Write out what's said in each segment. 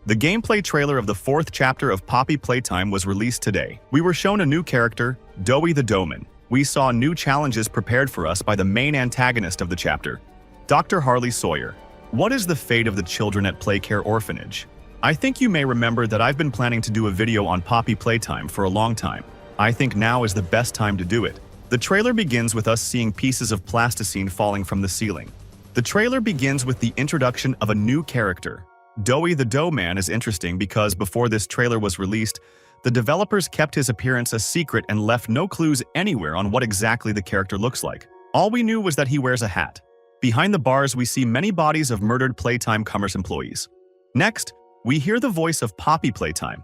The gameplay trailer of the 4th chapter of Poppy Playtime was released today. We were shown a new character, Doey the Doughman. We saw new challenges prepared for us by the main antagonist of the chapter, Dr. Harley Sawyer. What is the fate of the children at Playcare Orphanage? I think you may remember that I've been planning to do a video on Poppy Playtime for a long time. I think now is the best time to do it. The trailer begins with us seeing pieces of plasticine falling from the ceiling. The trailer begins with the introduction of a new character. Doey the Doughman is interesting because before this trailer was released, the developers kept his appearance a secret and left no clues anywhere on what exactly the character looks like. All we knew was that he wears a hat. Behind the bars, we see many bodies of murdered Playtime Commerce employees. Next, we hear the voice of Poppy Playtime.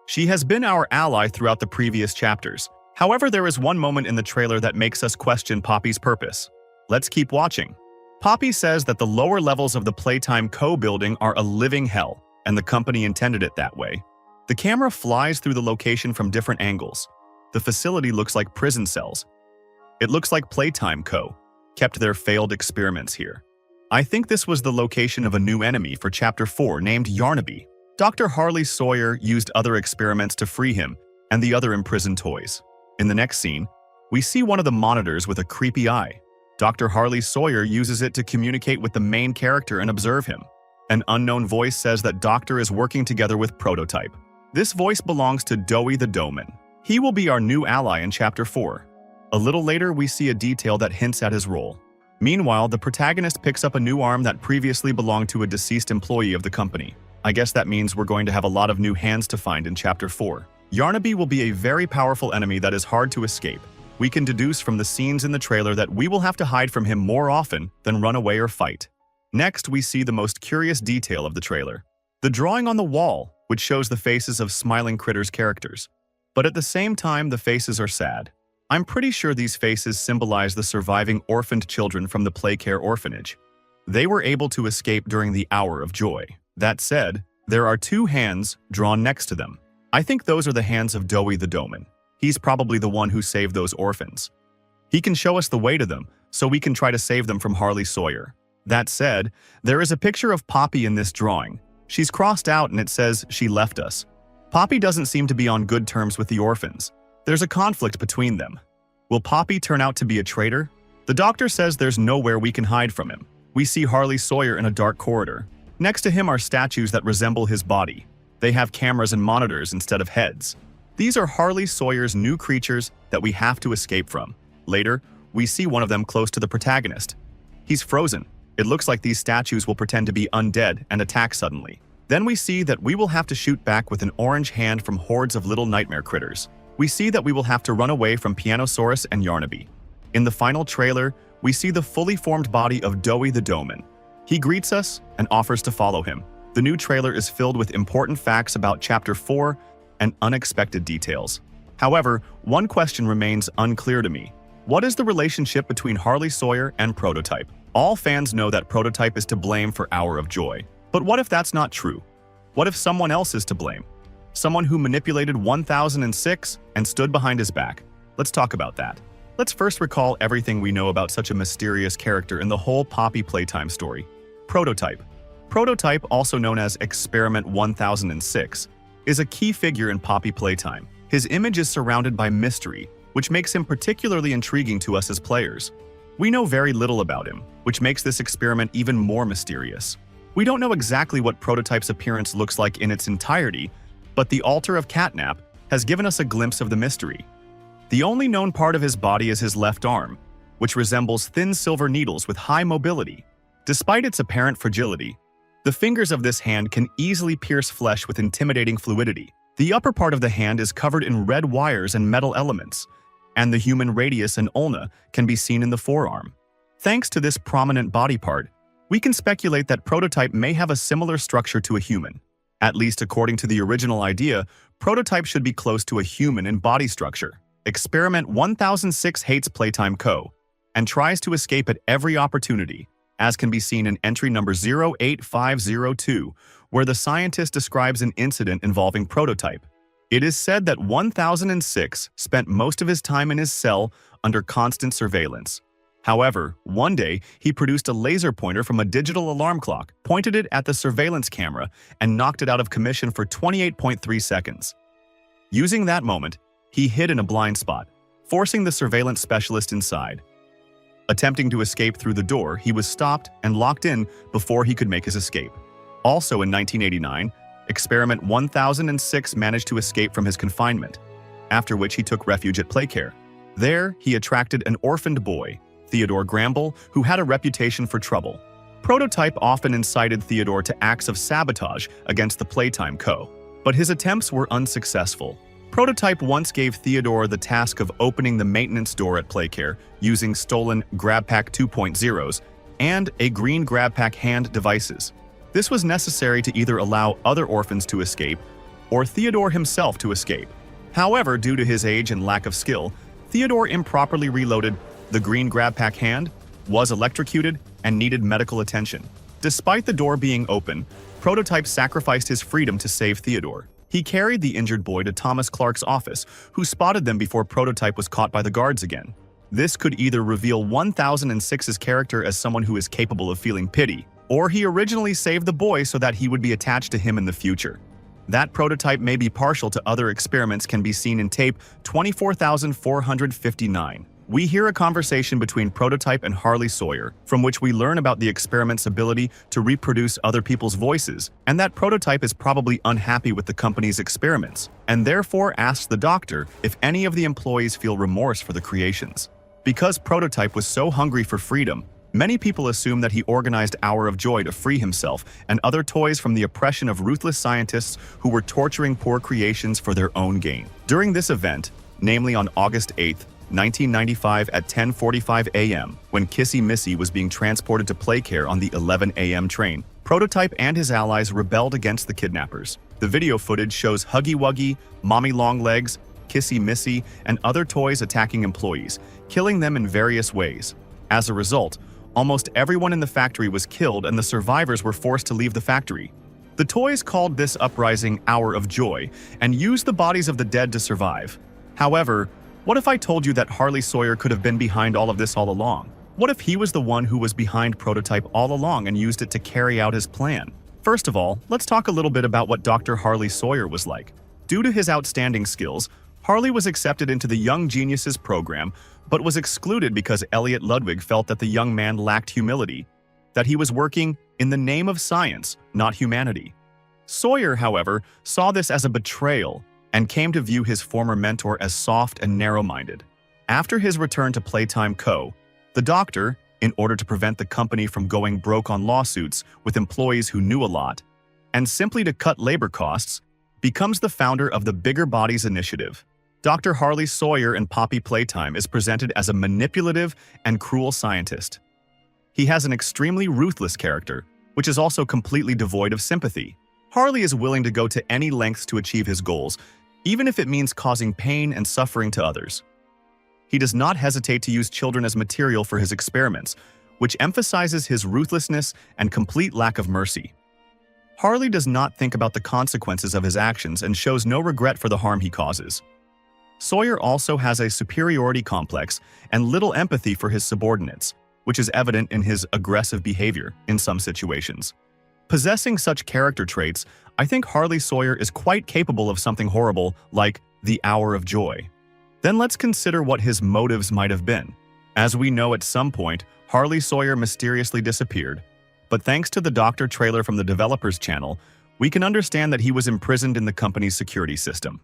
She has been our ally throughout the previous chapters. However, there is one moment in the trailer that makes us question Poppy's purpose. Let's keep watching. Poppy says that the lower levels of the Playtime Co. building are a living hell, and the company intended it that way. The camera flies through the location from different angles. The facility looks like prison cells. It looks like Playtime Co. kept their failed experiments here. I think this was the location of a new enemy for Chapter 4 named Yarnaby. Dr. Harley Sawyer used other experiments to free him and the other imprisoned toys. In the next scene, we see one of the monitors with a creepy eye. Dr. Harley Sawyer uses it to communicate with the main character and observe him. An unknown voice says that Doctor is working together with Prototype. This voice belongs to Doey the Doughman. He will be our new ally in Chapter 4. A little later, we see a detail that hints at his role. Meanwhile, the protagonist picks up a new arm that previously belonged to a deceased employee of the company. I guess that means we're going to have a lot of new hands to find in Chapter 4. Yarnaby will be a very powerful enemy that is hard to escape. We can deduce from the scenes in the trailer that we will have to hide from him more often than run away or fight. Next, we see the most curious detail of the trailer. The drawing on the wall, which shows the faces of Smiling Critters characters. But at the same time, the faces are sad. I'm pretty sure these faces symbolize the surviving orphaned children from the Playcare Orphanage. They were able to escape during the hour of joy. That said, there are two hands drawn next to them. I think those are the hands of Doey the Doughman. He's probably the one who saved those orphans. He can show us the way to them, so we can try to save them from Harley Sawyer. That said, there is a picture of Poppy in this drawing. She's crossed out and it says she left us. Poppy doesn't seem to be on good terms with the orphans. There's a conflict between them. Will Poppy turn out to be a traitor? The doctor says there's nowhere we can hide from him. We see Harley Sawyer in a dark corridor. Next to him are statues that resemble his body. They have cameras and monitors instead of heads. These are Harley Sawyer's new creatures that we have to escape from. Later, we see one of them close to the protagonist. He's frozen. It looks like these statues will pretend to be undead and attack suddenly. Then we see that we will have to shoot back with an orange hand from hordes of little nightmare critters. We see that we will have to run away from Pianosaurus and Yarnaby. In the final trailer, we see the fully formed body of Doey the Doughman. He greets us and offers to follow him. The new trailer is filled with important facts about Chapter 4 and unexpected details. However, one question remains unclear to me. What is the relationship between Harley Sawyer and Prototype? All fans know that Prototype is to blame for Hour of Joy. But what if that's not true? What if someone else is to blame? Someone who manipulated 1006 and stood behind his back? Let's talk about that. Let's first recall everything we know about such a mysterious character in the whole Poppy Playtime story. Prototype. Prototype, also known as Experiment 1006, is a key figure in Poppy Playtime. His image is surrounded by mystery, which makes him particularly intriguing to us as players. We know very little about him, which makes this experiment even more mysterious. We don't know exactly what Prototype's appearance looks like in its entirety, but the altar of Catnap has given us a glimpse of the mystery. The only known part of his body is his left arm, which resembles thin silver needles with high mobility. Despite its apparent fragility, the fingers of this hand can easily pierce flesh with intimidating fluidity. The upper part of the hand is covered in red wires and metal elements, and the human radius and ulna can be seen in the forearm. Thanks to this prominent body part, we can speculate that Prototype may have a similar structure to a human. At least according to the original idea, Prototype should be close to a human in body structure. Experiment 1006 hates Playtime Co. and tries to escape at every opportunity, as can be seen in entry number 08502, where the scientist describes an incident involving Prototype. It is said that 1006 spent most of his time in his cell under constant surveillance. However, one day, he produced a laser pointer from a digital alarm clock, pointed it at the surveillance camera, and knocked it out of commission for 28.3 seconds. Using that moment, he hid in a blind spot, forcing the surveillance specialist inside. Attempting to escape through the door, he was stopped and locked in before he could make his escape. Also in 1989, Experiment 1006 managed to escape from his confinement, after which he took refuge at Playcare. There, he attracted an orphaned boy, Theodore Gramble, who had a reputation for trouble. Prototype often incited Theodore to acts of sabotage against the Playtime Co., but his attempts were unsuccessful. Prototype once gave Theodore the task of opening the maintenance door at Playcare using stolen GrabPack 2.0s and a green GrabPack hand devices. This was necessary to either allow other orphans to escape or Theodore himself to escape. However, due to his age and lack of skill, Theodore improperly reloaded the green GrabPack hand, was electrocuted, and needed medical attention. Despite the door being open, Prototype sacrificed his freedom to save Theodore. He carried the injured boy to Thomas Clark's office, who spotted them before Prototype was caught by the guards again. This could either reveal 1006's character as someone who is capable of feeling pity, or he originally saved the boy so that he would be attached to him in the future. That Prototype may be partial to other experiments can be seen in tape 24,459. We hear a conversation between Prototype and Harley Sawyer, from which we learn about the experiment's ability to reproduce other people's voices, and that Prototype is probably unhappy with the company's experiments, and therefore asks the doctor if any of the employees feel remorse for the creations. Because Prototype was so hungry for freedom, many people assume that he organized Hour of Joy to free himself and other toys from the oppression of ruthless scientists who were torturing poor creations for their own gain. During this event, namely on August 8, 1995 at 10:45 a.m., when Kissy Missy was being transported to Playcare on the 11 a.m. train, Prototype and his allies rebelled against the kidnappers. The video footage shows Huggy Wuggy, Mommy Longlegs, Kissy Missy, and other toys attacking employees, killing them in various ways. As a result, almost everyone in the factory was killed and the survivors were forced to leave the factory. The toys called this uprising Hour of Joy and used the bodies of the dead to survive. However, what if I told you that Harley Sawyer could have been behind all of this all along? What if he was the one who was behind Prototype all along and used it to carry out his plan? First of all, let's talk a little bit about what Dr. Harley Sawyer was like. Due to his outstanding skills, Harley was accepted into the Young Geniuses program, but was excluded because Elliot Ludwig felt that the young man lacked humility, that he was working in the name of science, not humanity. Sawyer, however, saw this as a betrayal and came to view his former mentor as soft and narrow-minded. After his return to Playtime Co., the doctor, in order to prevent the company from going broke on lawsuits with employees who knew a lot, and simply to cut labor costs, becomes the founder of the Bigger Bodies Initiative. Dr. Harley Sawyer in Poppy Playtime is presented as a manipulative and cruel scientist. He has an extremely ruthless character, which is also completely devoid of sympathy. Harley is willing to go to any lengths to achieve his goals, even if it means causing pain and suffering to others. He does not hesitate to use children as material for his experiments, which emphasizes his ruthlessness and complete lack of mercy. Harley does not think about the consequences of his actions and shows no regret for the harm he causes. Sawyer also has a superiority complex and little empathy for his subordinates, which is evident in his aggressive behavior in some situations. Possessing such character traits, I think Harley Sawyer is quite capable of something horrible like the Hour of Joy. Then let's consider what his motives might have been. As we know, at some point, Harley Sawyer mysteriously disappeared, but thanks to the Doctor trailer from the developers channel, we can understand that he was imprisoned in the company's security system.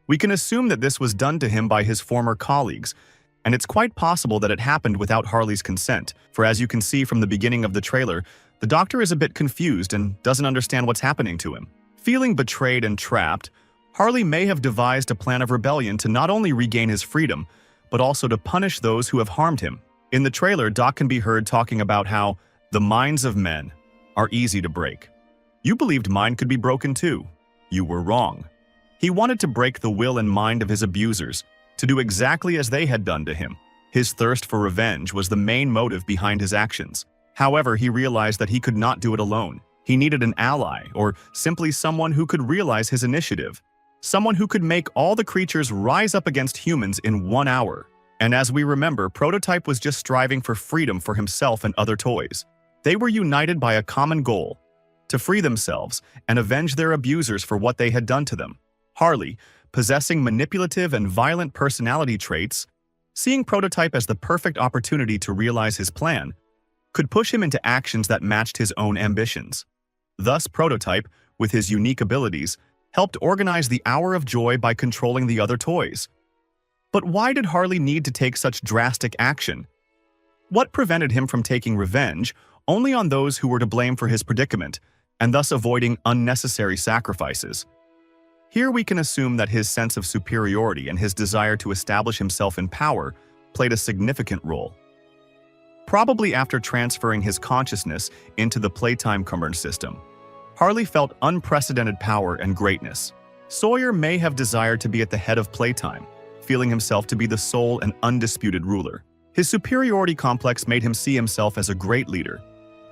We can assume that this was done to him by his former colleagues, and it's quite possible that it happened without Harley's consent, for as you can see from the beginning of the trailer, the Doctor is a bit confused and doesn't understand what's happening to him. Feeling betrayed and trapped, Harley may have devised a plan of rebellion to not only regain his freedom, but also to punish those who have harmed him. In the trailer, Doc can be heard talking about how the minds of men are easy to break. You believed mine could be broken too. You were wrong. He wanted to break the will and mind of his abusers, to do exactly as they had done to him. His thirst for revenge was the main motive behind his actions. However, he realized that he could not do it alone. He needed an ally, or simply someone who could realize his initiative. Someone who could make all the creatures rise up against humans in 1 hour. And as we remember, Prototype was just striving for freedom for himself and other toys. They were united by a common goal: to free themselves and avenge their abusers for what they had done to them. Harley, possessing manipulative and violent personality traits, seeing Prototype as the perfect opportunity to realize his plan, could push him into actions that matched his own ambitions. Thus, Prototype, with his unique abilities, helped organize the Hour of Joy by controlling the other toys. But why did Harley need to take such drastic action? What prevented him from taking revenge only on those who were to blame for his predicament, and thus avoiding unnecessary sacrifices? Here we can assume that his sense of superiority and his desire to establish himself in power played a significant role. Probably after transferring his consciousness into the Playtime command system, Harley felt unprecedented power and greatness. Sawyer may have desired to be at the head of Playtime, feeling himself to be the sole and undisputed ruler. His superiority complex made him see himself as a great leader,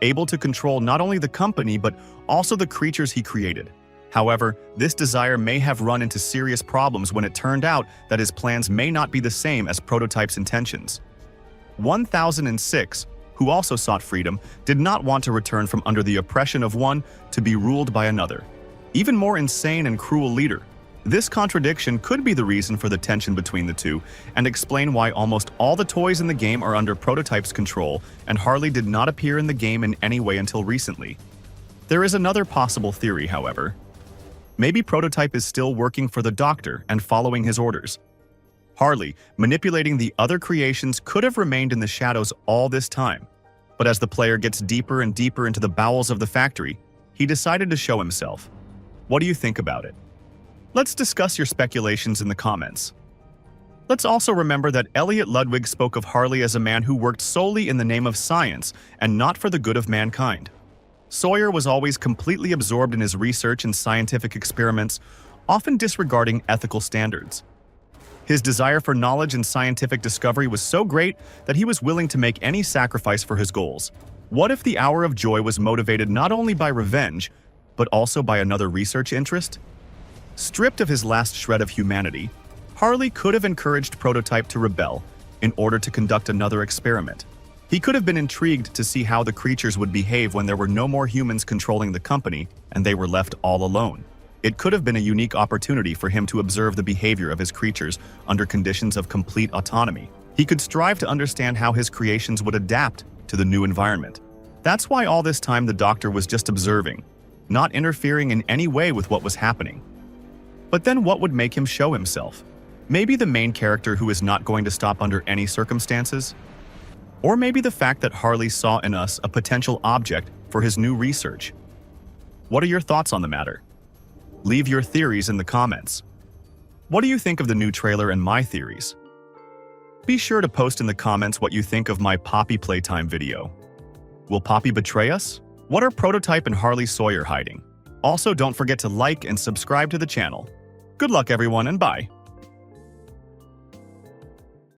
able to control not only the company but also the creatures he created. However, this desire may have run into serious problems when it turned out that his plans may not be the same as Prototype's intentions. 1006, who also sought freedom, did not want to return from under the oppression of one to be ruled by another, even more insane and cruel leader. This contradiction could be the reason for the tension between the two and explain why almost all the toys in the game are under Prototype's control and Harley did not appear in the game in any way until recently. There is another possible theory, however. Maybe Prototype is still working for the Doctor and following his orders. Harley, manipulating the other creations, could have remained in the shadows all this time. But as the player gets deeper and deeper into the bowels of the factory, he decided to show himself. What do you think about it? Let's discuss your speculations in the comments. Let's also remember that Elliot Ludwig spoke of Harley as a man who worked solely in the name of science and not for the good of mankind. Sawyer was always completely absorbed in his research and scientific experiments, often disregarding ethical standards. His desire for knowledge and scientific discovery was so great that he was willing to make any sacrifice for his goals. What if the Hour of Joy was motivated not only by revenge, but also by another research interest? Stripped of his last shred of humanity, Harley could have encouraged Prototype to rebel in order to conduct another experiment. He could have been intrigued to see how the creatures would behave when there were no more humans controlling the company and they were left all alone. It could have been a unique opportunity for him to observe the behavior of his creatures under conditions of complete autonomy. He could strive to understand how his creations would adapt to the new environment. That's why all this time the Doctor was just observing, not interfering in any way with what was happening. But then what would make him show himself? Maybe the main character who is not going to stop under any circumstances? Or maybe the fact that Harley saw in us a potential object for his new research. What are your thoughts on the matter? Leave your theories in the comments. What do you think of the new trailer and my theories? Be sure to post in the comments what you think of my Poppy Playtime video. Will Poppy betray us? What are Prototype and Harley Sawyer hiding? Also, don't forget to like and subscribe to the channel. Good luck everyone and bye!